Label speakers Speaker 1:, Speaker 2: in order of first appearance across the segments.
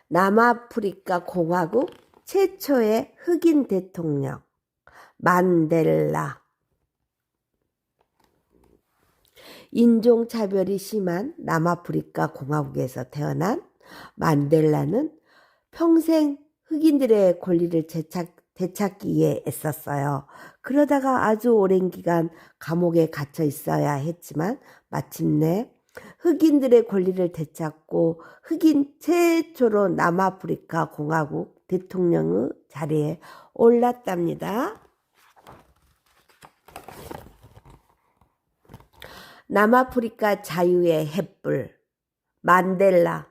Speaker 1: 남아프리카 공화국 최초의 흑인 대통령 만델라. 인종차별이 심한 남아프리카 공화국에서 태어난 만델라는 평생 흑인들의 권리를 되찾기 위해 애썼어요. 그러다가 아주 오랜 기간 감옥에 갇혀 있어야 했지만 마침내 흑인들의 권리를 되찾고 흑인 최초로 남아프리카 공화국 대통령의 자리에 올랐답니다. 남아프리카 자유의 횃불 만델라.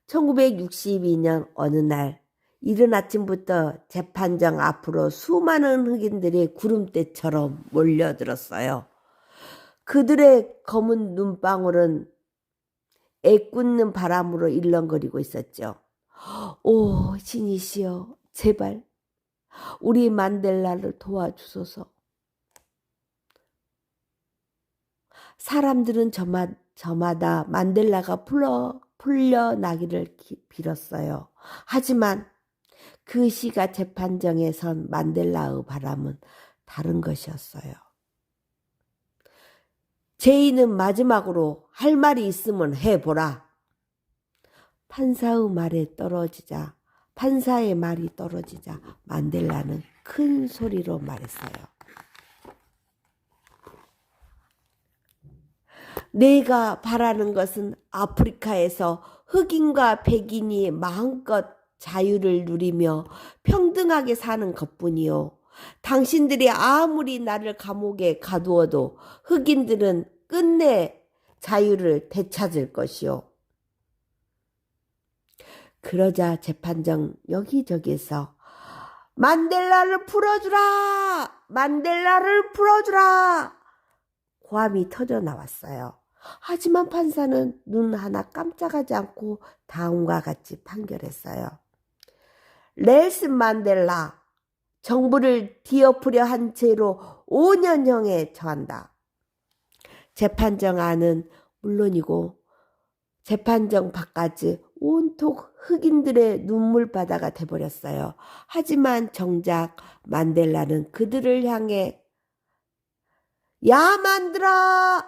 Speaker 1: 1962년 어느 날 이른 아침부터 재판정 앞으로 수많은 흑인들이 구름대처럼 몰려들었어요. 그들의 검은 눈방울은 애꿎는 바람으로 일렁거리고 있었죠. 오 신이시여, 제발 우리 만델라를 도와주소서. 사람들은 저마다 만델라가 풀려나기를 빌었어요. 하지만 그 시가 재판정에 선 만델라의 바람은 다른 것이었어요. 제인은 마지막으로 할 말이 있으면 해보라. 판사의 말이 떨어지자 만델라는 큰 소리로 말했어요. 내가 바라는 것은 아프리카에서 흑인과 백인이 마음껏 자유를 누리며 평등하게 사는 것뿐이요. 당신들이 아무리 나를 감옥에 가두어도 흑인들은 끝내 자유를 되찾을 것이요. 그러자 재판정 여기저기서 만델라를 풀어주라! 만델라를 풀어주라! 고함이 터져 나왔어요. 하지만 판사는 눈 하나 깜짝하지 않고 다음과 같이 판결했어요. 넬슨 만델라, 정부를 뒤엎으려 한 채로 5년형에 처한다. 재판정 안은 물론이고 재판정 밖까지 온통 흑인들의 눈물바다가 돼버렸어요. 하지만 정작 만델라는 그들을 향해 야 만들아!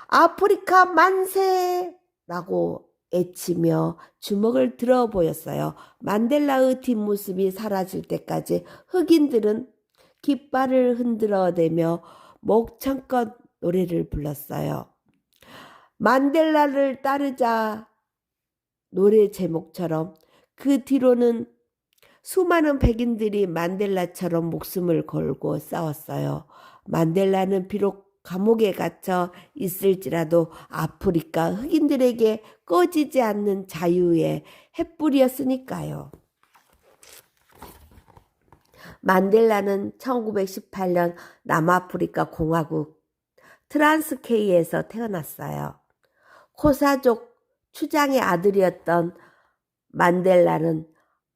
Speaker 1: 아프리카 만세! 라고 애치며 주먹을 들어 보였어요. 만델라의 뒷모습이 사라질 때까지 흑인들은 깃발을 흔들어대며 목청껏 노래를 불렀어요. 만델라를 따르자 노래 제목처럼 그 뒤로는 수많은 백인들이 만델라처럼 목숨을 걸고 싸웠어요. 만델라는 비록 감옥에 갇혀 있을지라도 아프리카 흑인들에게 꺼지지 않는 자유의 횃불이었으니까요. 만델라는 1918년 남아프리카 공화국 트란스케이에서 태어났어요. 코사족 추장의 아들이었던 만델라는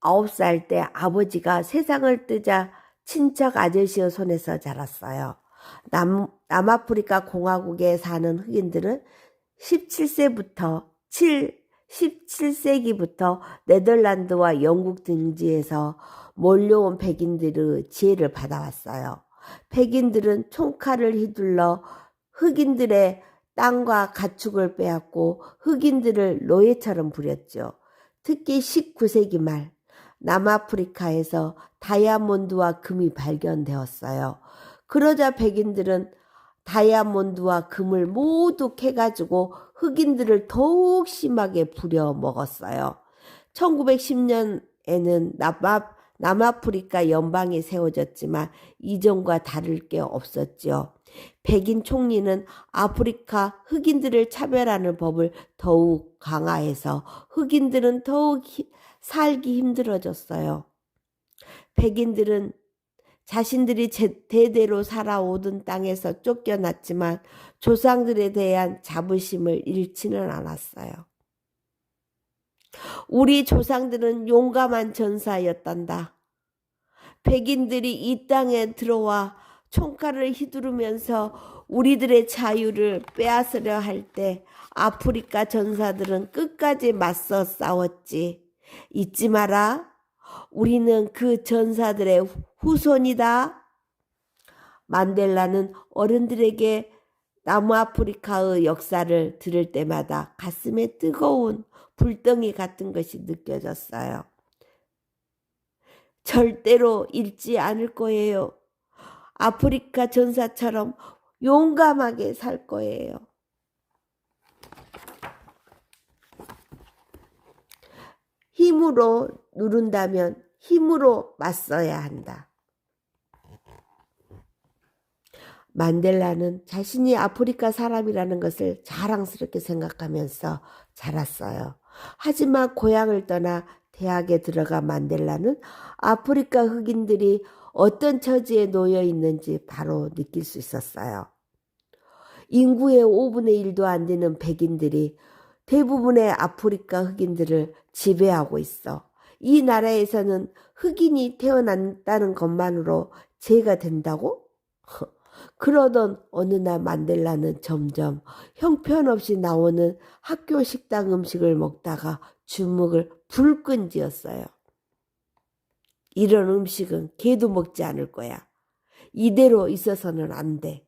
Speaker 1: 9살 때 아버지가 세상을 뜨자 친척 아저씨의 손에서 자랐어요. 남아프리카 공화국에 사는 흑인들은 17세기부터 네덜란드와 영국 등지에서 몰려온 백인들의 지혜를 받아왔어요. 백인들은 총칼을 휘둘러 흑인들의 땅과 가축을 빼앗고 흑인들을 노예처럼 부렸죠. 특히 19세기 말 남아프리카에서 다이아몬드와 금이 발견되었어요. 그러자 백인들은 다이아몬드와 금을 모두 캐가지고 흑인들을 더욱 심하게 부려먹었어요. 1910년에는 남아프리카 연방이 세워졌지만 이전과 다를 게 없었죠. 백인 총리는 아프리카 흑인들을 차별하는 법을 더욱 강화해서 흑인들은 더욱 살기 힘들어졌어요. 백인들은 자신들이 대대로 살아오던 땅에서 쫓겨났지만 조상들에 대한 자부심을 잃지는 않았어요. 우리 조상들은 용감한 전사였단다. 백인들이 이 땅에 들어와 총칼을 휘두르면서 우리들의 자유를 빼앗으려 할 때 아프리카 전사들은 끝까지 맞서 싸웠지. 잊지 마라. 우리는 그 전사들의 후손이다. 만델라는 어른들에게 남아프리카의 역사를 들을 때마다 가슴에 뜨거운 불덩이 같은 것이 느껴졌어요. 절대로 잃지 않을 거예요. 아프리카 전사처럼 용감하게 살 거예요. 힘으로 누른다면 힘으로 맞서야 한다. 만델라는 자신이 아프리카 사람이라는 것을 자랑스럽게 생각하면서 자랐어요. 하지만 고향을 떠나 대학에 들어간 만델라는 아프리카 흑인들이 어떤 처지에 놓여 있는지 바로 느낄 수 있었어요. 인구의 5분의 1도 안 되는 백인들이 대부분의 아프리카 흑인들을 지배하고 있어. 이 나라에서는 흑인이 태어난다는 것만으로 죄가 된다고? 그러던 어느 날 만델라는 점점 형편없이 나오는 학교 식당 음식을 먹다가 주먹을 불끈 쥐었어요. 이런 음식은 개도 먹지 않을 거야. 이대로 있어서는 안 돼.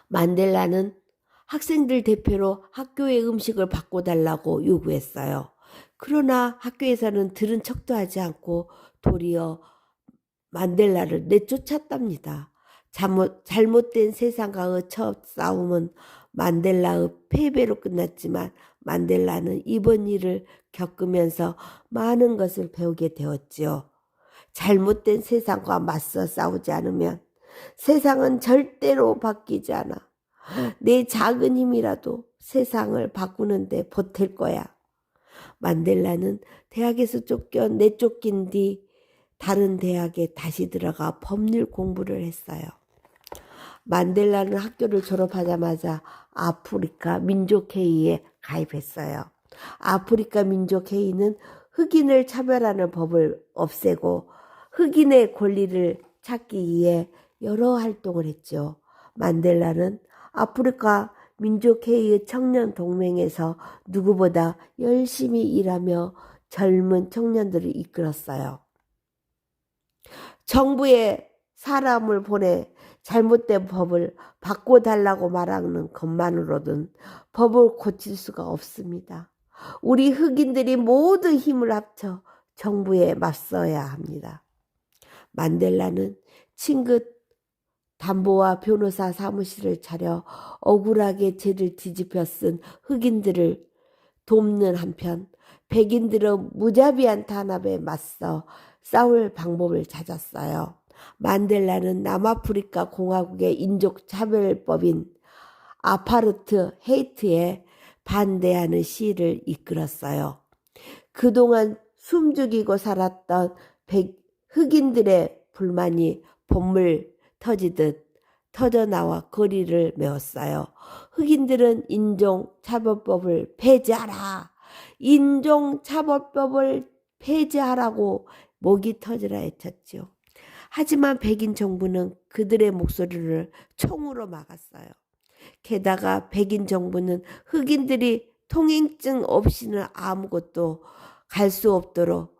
Speaker 1: 만델라는 학생들 대표로 학교의 음식을 바꿔달라고 요구했어요. 그러나 학교에서는 들은 척도 하지 않고 도리어 만델라를 내쫓았답니다. 잘못된 세상과의 첫 싸움은 만델라의 패배로 끝났지만 만델라는 이번 일을 겪으면서 많은 것을 배우게 되었지요. 잘못된 세상과 맞서 싸우지 않으면 세상은 절대로 바뀌지 않아. 내 작은 힘이라도 세상을 바꾸는데 보탤 거야. 만델라는 대학에서 내쫓긴 뒤 다른 대학에 다시 들어가 법률 공부를 했어요. 만델라는 학교를 졸업하자마자 아프리카 민족회의에 가입했어요. 아프리카 민족회의는 흑인을 차별하는 법을 없애고 흑인의 권리를 찾기 위해 여러 활동을 했죠. 만델라는 아프리카 민족회의의 청년동맹에서 누구보다 열심히 일하며 젊은 청년들을 이끌었어요. 정부에 사람을 보내 잘못된 법을 바꿔달라고 말하는 것만으로는 법을 고칠 수가 없습니다. 우리 흑인들이 모두 힘을 합쳐 정부에 맞서야 합니다. 만델라는 친구 담보와 변호사 사무실을 차려 억울하게 죄를 뒤집혀 쓴 흑인들을 돕는 한편 백인들은 무자비한 탄압에 맞서 싸울 방법을 찾았어요. 만델라는 남아프리카 공화국의 인종차별법인 아파르트 헤이트에 반대하는 시위를 이끌었어요. 그동안 숨죽이고 살았던 흑인들의 불만이 봇물 터지듯 터져나와 거리를 메웠어요. 흑인들은 인종차별법을 폐지하라. 인종차별법을 폐지하라고 목이 터지라 외쳤지요. 하지만 백인 정부는 그들의 목소리를 총으로 막았어요. 게다가 백인 정부는 흑인들이 통행증 없이는 아무것도 갈 수 없도록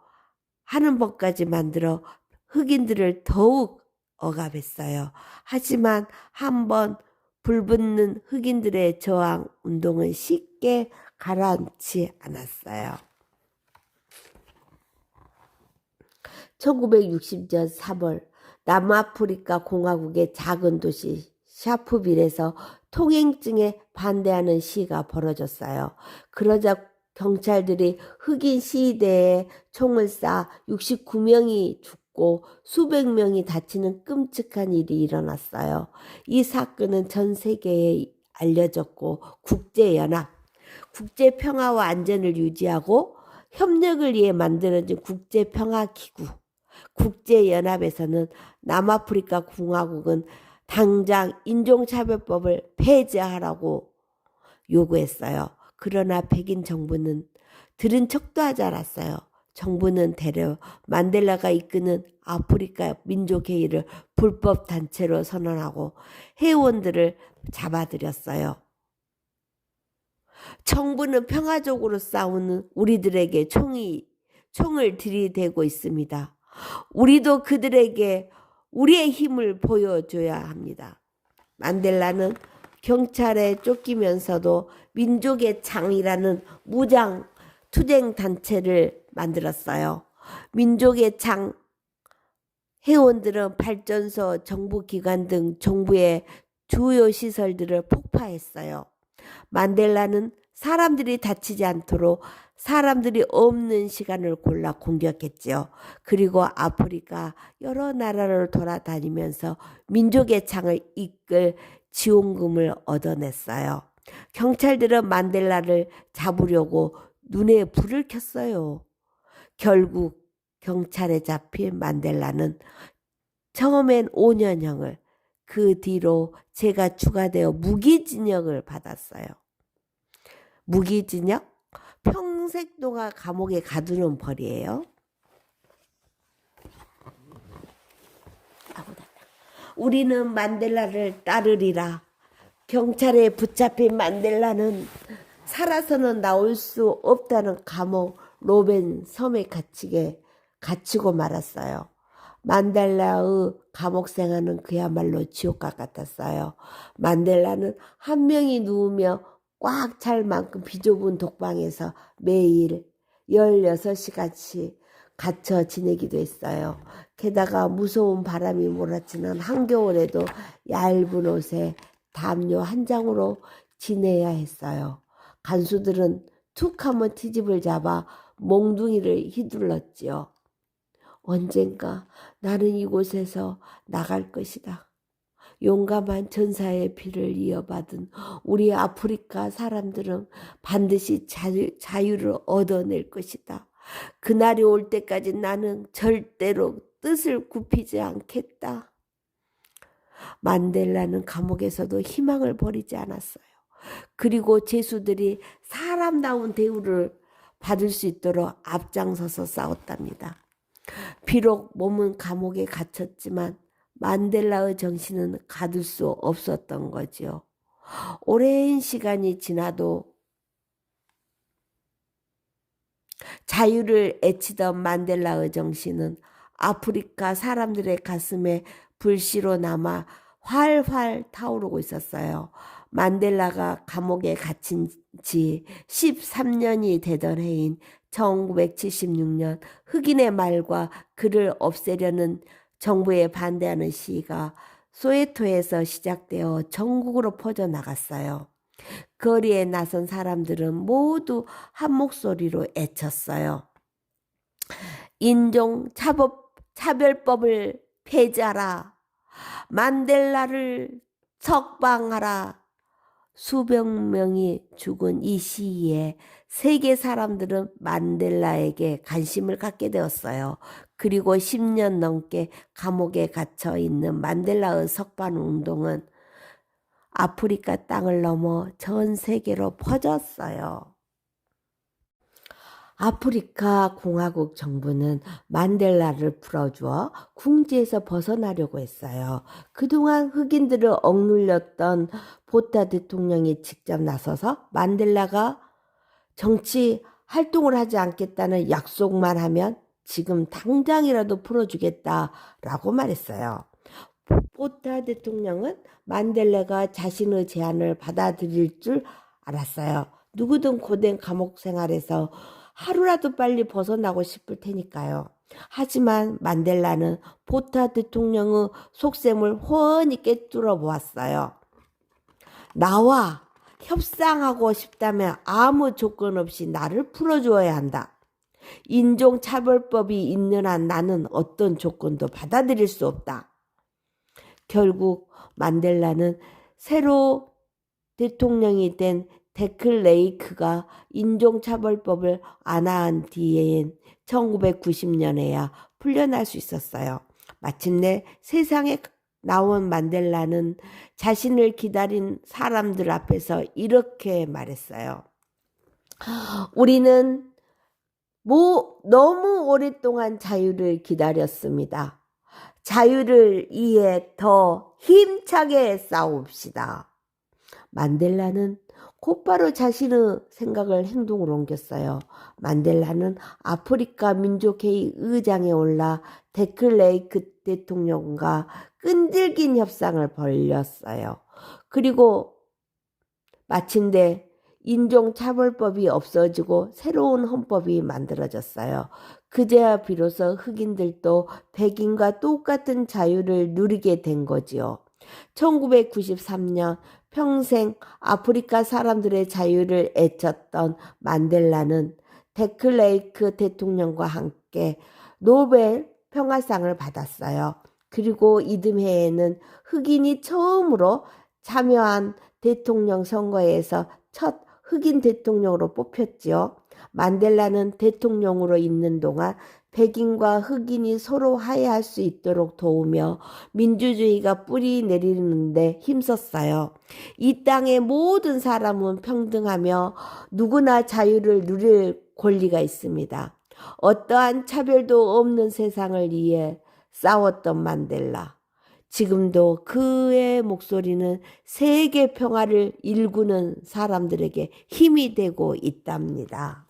Speaker 1: 하는 법까지 만들어 흑인들을 더욱 억압했어요. 하지만 한번 불붙는 흑인들의 저항 운동은 쉽게 가라앉지 않았어요. 1960년 3월 남아프리카 공화국의 작은 도시 샤프빌에서 통행증에 반대하는 시위가 벌어졌어요. 그러자 경찰들이 흑인 시위대에 총을 쏴 69명이 죽고 수백 명이 다치는 끔찍한 일이 일어났어요. 이 사건은 전 세계에 알려졌고 국제연합, 국제평화와 안전을 유지하고 협력을 위해 만들어진 국제평화기구, 국제연합에서는 남아프리카 공화국은 당장 인종차별법을 폐지하라고 요구했어요. 그러나 백인 정부는 들은 척도 하지 않았어요. 정부는 대려 만델라가 이끄는 아프리카 민족회의를 불법 단체로 선언하고 회원들을 잡아들였어요. 정부는 평화적으로 싸우는 우리들에게 총을 들이대고 있습니다. 우리도 그들에게 우리의 힘을 보여줘야 합니다. 만델라는 경찰에 쫓기면서도 민족의 창이라는 무장 투쟁 단체를 만들었어요. 민족의 창 회원들은 발전소, 정부기관 등 정부의 주요 시설들을 폭파했어요. 만델라는 사람들이 다치지 않도록 사람들이 없는 시간을 골라 공격했지요. 그리고 아프리카 여러 나라를 돌아다니면서 민족의 창을 이끌 지원금을 얻어냈어요. 경찰들은 만델라를 잡으려고 눈에 불을 켰어요. 결국 경찰에 잡힌 만델라는 처음엔 5년형을, 그 뒤로 제가 추가되어 무기징역을 받았어요. 무기징역? 평생 동안 감옥에 가두는 벌이에요. 우리는 만델라를 따르리라. 경찰에 붙잡힌 만델라는 살아서는 나올 수 없다는 감옥 로벤 섬에 갇히고 말았어요. 만델라의 감옥 생활은 그야말로 지옥과 같았어요. 만델라는 한 명이 누우며 꽉 찰 만큼 비좁은 독방에서 매일 16시간씩 갇혀 지내기도 했어요. 게다가 무서운 바람이 몰아치는 한겨울에도 얇은 옷에 담요 한 장으로 지내야 했어요. 간수들은 툭하면 트집을 잡아 몽둥이를 휘둘렀지요. 언젠가 나는 이곳에서 나갈 것이다. 용감한 전사의 피를 이어받은 우리 아프리카 사람들은 반드시 자유를 얻어낼 것이다. 그날이 올 때까지 나는 절대로 뜻을 굽히지 않겠다. 만델라는 감옥에서도 희망을 버리지 않았어요. 그리고 죄수들이 사람다운 대우를 받을 수 있도록 앞장서서 싸웠답니다. 비록 몸은 감옥에 갇혔지만 만델라의 정신은 가둘 수 없었던 거지요. 오랜 시간이 지나도 자유를 애치던 만델라의 정신은 아프리카 사람들의 가슴에 불씨로 남아 활활 타오르고 있었어요. 만델라가 감옥에 갇힌 지 13년이 되던 해인 1976년 흑인의 말과 그를 없애려는 정부에 반대하는 시위가 소웨토에서 시작되어 전국으로 퍼져나갔어요. 거리에 나선 사람들은 모두 한 목소리로 애쳤어요. 인종 차별법을 폐지하라. 만델라를 석방하라. 수백 명이 죽은 이 시위에 세계 사람들은 만델라에게 관심을 갖게 되었어요. 그리고 10년 넘게 감옥에 갇혀 있는 만델라의 석방 운동은 아프리카 땅을 넘어 전 세계로 퍼졌어요. 아프리카 공화국 정부는 만델라를 풀어주어 궁지에서 벗어나려고 했어요. 그동안 흑인들을 억눌렸던 보타 대통령이 직접 나서서 만델라가 정치 활동을 하지 않겠다는 약속만 하면 지금 당장이라도 풀어주겠다라고 말했어요. 보타 대통령은 만델라가 자신의 제안을 받아들일 줄 알았어요. 누구든 고된 감옥 생활에서 하루라도 빨리 벗어나고 싶을 테니까요. 하지만 만델라는 보타 대통령의 속셈을 훤히 꿰뚫어 보았어요. 나와 협상하고 싶다면 아무 조건 없이 나를 풀어주어야 한다. 인종차별법이 있는 한 나는 어떤 조건도 받아들일 수 없다. 결국 만델라는 새로 대통령이 된 데클레이크가 인종차별법을 안화한 뒤엔 1990년에야 풀려날 수 있었어요. 마침내 세상에 나온 만델라는 자신을 기다린 사람들 앞에서 이렇게 말했어요. 우리는 너무 오랫동안 자유를 기다렸습니다. 자유를 위해 더 힘차게 싸웁시다. 만델라는 곧바로 자신의 생각을 행동으로 옮겼어요. 만델라는 아프리카 민족회의 의장에 올라 데클레이크 대통령과 끈질긴 협상을 벌였어요. 그리고 마침내 인종차별법이 없어지고 새로운 헌법이 만들어졌어요. 그제야 비로소 흑인들도 백인과 똑같은 자유를 누리게 된 거지요. 1993년 평생 아프리카 사람들의 자유를 애쳤던 만델라는 데클레이크 대통령과 함께 노벨 평화상을 받았어요. 그리고 이듬해에는 흑인이 처음으로 참여한 대통령 선거에서 첫 흑인 대통령으로 뽑혔지요. 만델라는 대통령으로 있는 동안 백인과 흑인이 서로 화해할 수 있도록 도우며 민주주의가 뿌리 내리는데 힘썼어요. 이 땅의 모든 사람은 평등하며 누구나 자유를 누릴 권리가 있습니다. 어떠한 차별도 없는 세상을 위해 싸웠던 만델라. 지금도 그의 목소리는 세계 평화를 일구는 사람들에게 힘이 되고 있답니다.